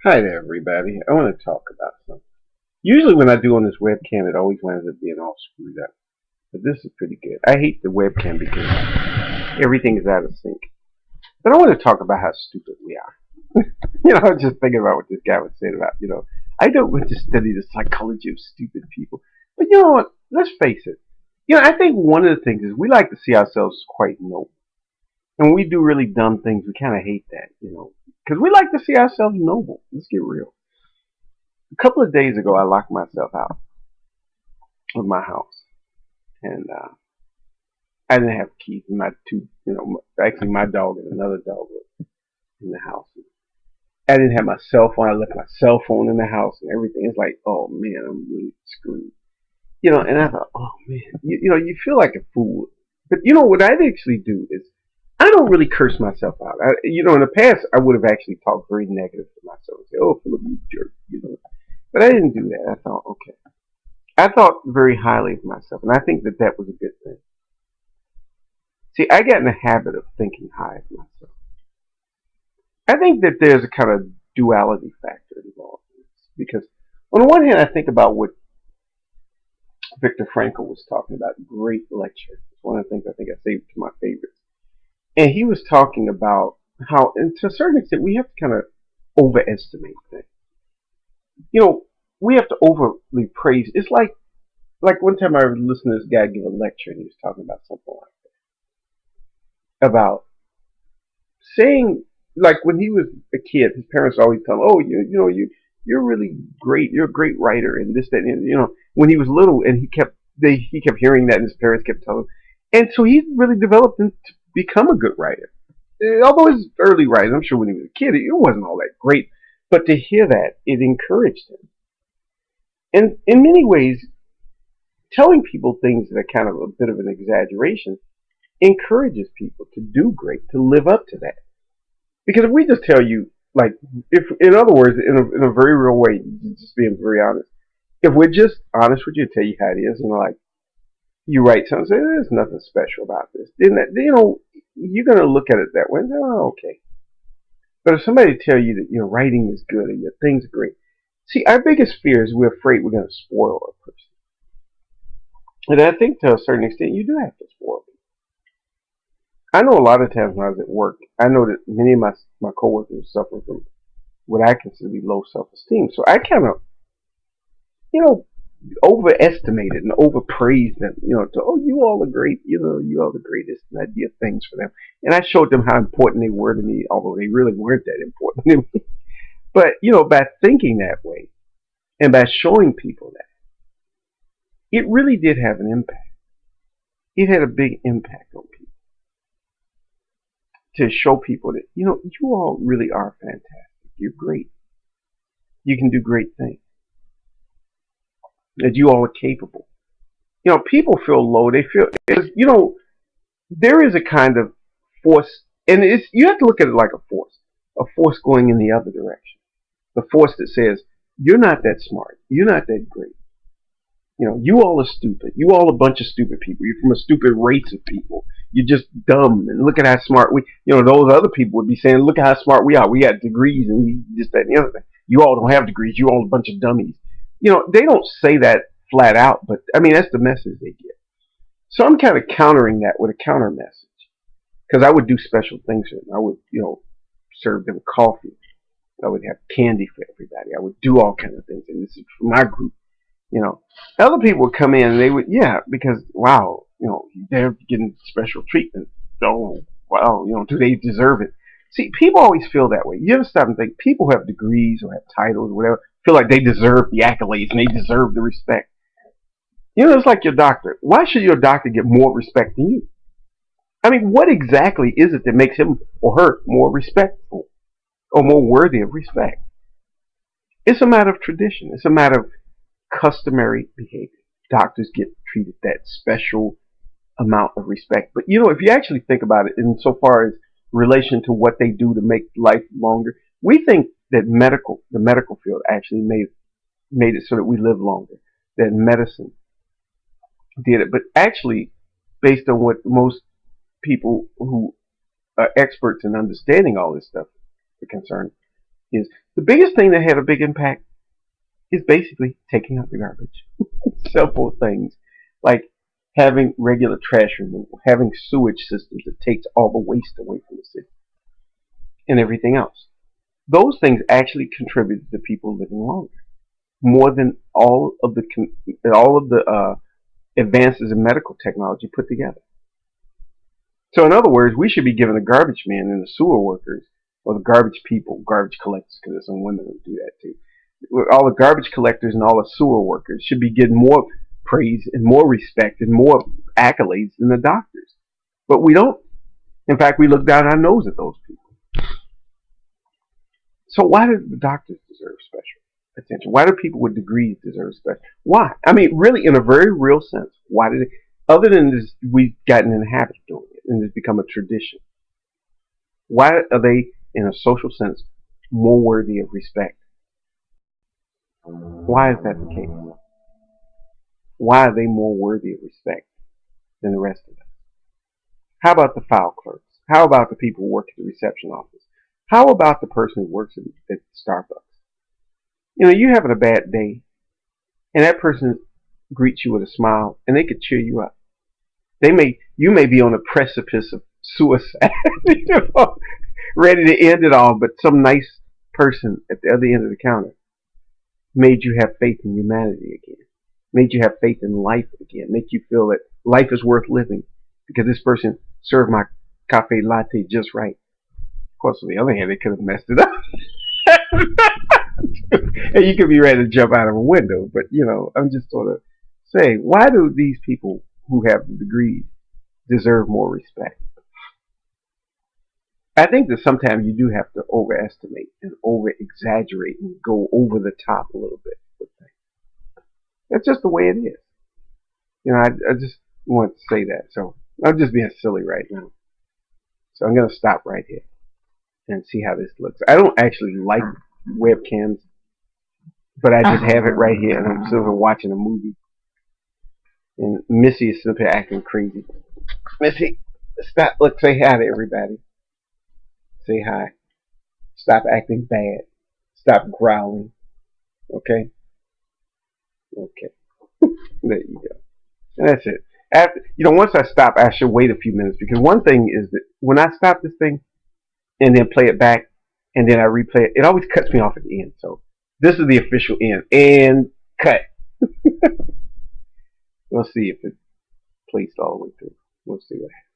Hi there, everybody. I want to talk about something. Usually, when I do on this webcam, it always winds up being all screwed up. But this is pretty good. I hate the webcam because everything is out of sync. But I want to talk about how stupid we are. I was just thinking about what this guy was saying about, I don't want to study the psychology of stupid people. But you know what? Let's face it. I think one of the things is we like to see ourselves as quite noble. And when we do really dumb things, we kind of hate that. Because we like to see ourselves noble. Let's get real. A couple of days ago, I locked myself out of my house, and I didn't have keys. My two, actually my dog and another dog were in the house. I didn't have my cell phone. I left my cell phone in the house and everything. It's like, oh man, I'm really screwed. And I thought, oh man, you feel like a fool. But what I'd actually do is, I don't really curse myself out. In the past, I would have actually talked very negative to myself and say, oh, Philip, you jerk. But I didn't do that. I thought, okay. I thought very highly of myself, and I think that that was a good thing. See, I got in the habit of thinking high of myself. I think that there's a kind of duality factor involved in this, because on the one hand, I think about what Viktor Frankl was talking about, great lecture. It's one of the things I think I saved to my favorites. And he was talking about how, and to a certain extent, we have to kind of overestimate things. You know, we have to overly praise. It's like one time I listened to this guy give a lecture, and he was talking about something like about saying, like when he was a kid, his parents always tell him, "Oh, you're really great. You're a great writer," and this, that, and when he was little, and he kept hearing that, and his parents kept telling him, and so he really developed to become a good writer. Although his early writing, I'm sure when he was a kid, it wasn't all that great, but to hear that, it encouraged him. And in many ways, telling people things that are kind of a bit of an exaggeration encourages people to do great, to live up to that. Because if we just tell you, like, if in other words, in a very real way, just being very honest, if we're just honest with you, tell you how it is, like you write something, say there's nothing special about this, then that, you're gonna look at it that way. Oh, okay. But if somebody tell you that your writing is good and your things are great, see, our biggest fear is we're afraid we're gonna spoil a person, and I think to a certain extent you do have to spoil people. I know a lot of times when I was at work, I know that many of my coworkers suffer from what I consider to be low self-esteem. So I kind of, you know, overestimated and overpraised them, to, oh, you all are great, you all the greatest, and I did things for them. And I showed them how important they were to me, although they really weren't that important to me. But, by thinking that way and by showing people that, it really did have an impact. It had a big impact on people to show people that, you all really are fantastic. You're great. You can do great things. That you all are capable. People feel low. They feel, there is a kind of force, and you have to look at it like a force going in the other direction. The force that says, you're not that smart. You're not that great. You all are stupid. You all a bunch of stupid people. You're from a stupid race of people. You're just dumb. And look at how smart we, those other people would be saying, look at how smart we are. We got degrees and we just that and the other thing. You all don't have degrees. You all a bunch of dummies. They don't say that flat out, but I mean, that's the message they get. So I'm kind of countering that with a counter message. Because I would do special things for them. I would, serve them coffee. I would have candy for everybody. I would do all kinds of things. And this is for my group. Other people would come in and they would, yeah, because, wow, they're getting special treatment. Oh, wow, do they deserve it? See, people always feel that way. You ever stop and think, people who have degrees or have titles or whatever feel like they deserve the accolades and they deserve the respect. It's like your doctor. Why should your doctor get more respect than you? I mean, what exactly is it that makes him or her more respectful or more worthy of respect? It's a matter of tradition. It's a matter of customary behavior. Doctors get treated that special amount of respect. But if you actually think about it, in so far as relation to what they do to make life longer, we think that the medical field actually made it so that we live longer. That medicine did it, but actually, based on what most people who are experts in understanding all this stuff are concerned, is the biggest thing that had a big impact is basically taking out the garbage. Simple things like having regular trash removal, having sewage systems that takes all the waste away from the city, and everything else. Those things actually contributed to people living longer, more than all of the advances in medical technology put together. So, in other words, we should be giving the garbage men and the sewer workers, or the garbage people, garbage collectors, because there's some women who do that too. All the garbage collectors and all the sewer workers should be getting more praise and more respect and more accolades than the doctors. But we don't. In fact, we look down our nose at those people. So why do the doctors deserve special attention? Why do people with degrees deserve special? Why? I mean, really, in a very real sense, why do they? Other than this, we've gotten in the habit of doing it, and it's become a tradition. Why are they, in a social sense, more worthy of respect? Why is that the case? Why are they more worthy of respect than the rest of us? How about the file clerks? How about the people who work at the reception office? How about the person who works at Starbucks? You know, you're having a bad day, and that person greets you with a smile, and they could cheer you up. You may be on the precipice of suicide, you know, ready to end it all, but some nice person at the other end of the counter made you have faith in humanity again, made you have faith in life again, make you feel that life is worth living because this person served my cafe latte just right. Of course, on the other hand, they could have messed it up. And you could be ready to jump out of a window. But, you know, I'm just sort of saying, why do these people who have the degrees deserve more respect? I think that sometimes you do have to overestimate and over exaggerate and go over the top a little bit with things. That's just the way it is. You know, I just want to say that. So I'm just being silly right now. So I'm going to stop right here and see how this looks. I don't actually like webcams, but I just have it right here, and I'm sort of watching a movie. And Missy is simply acting crazy. Missy, stop. Look, say hi to everybody. Say hi. Stop acting bad. Stop growling. Okay? Okay. There you go. And that's it. After, you know, once I stop, I should wait a few minutes, because one thing is that when I stop this thing and then play it back and then I replay it, it always cuts me off at the end. So this is the official end. And cut. We'll see if it plays all the way through. We'll see what happens.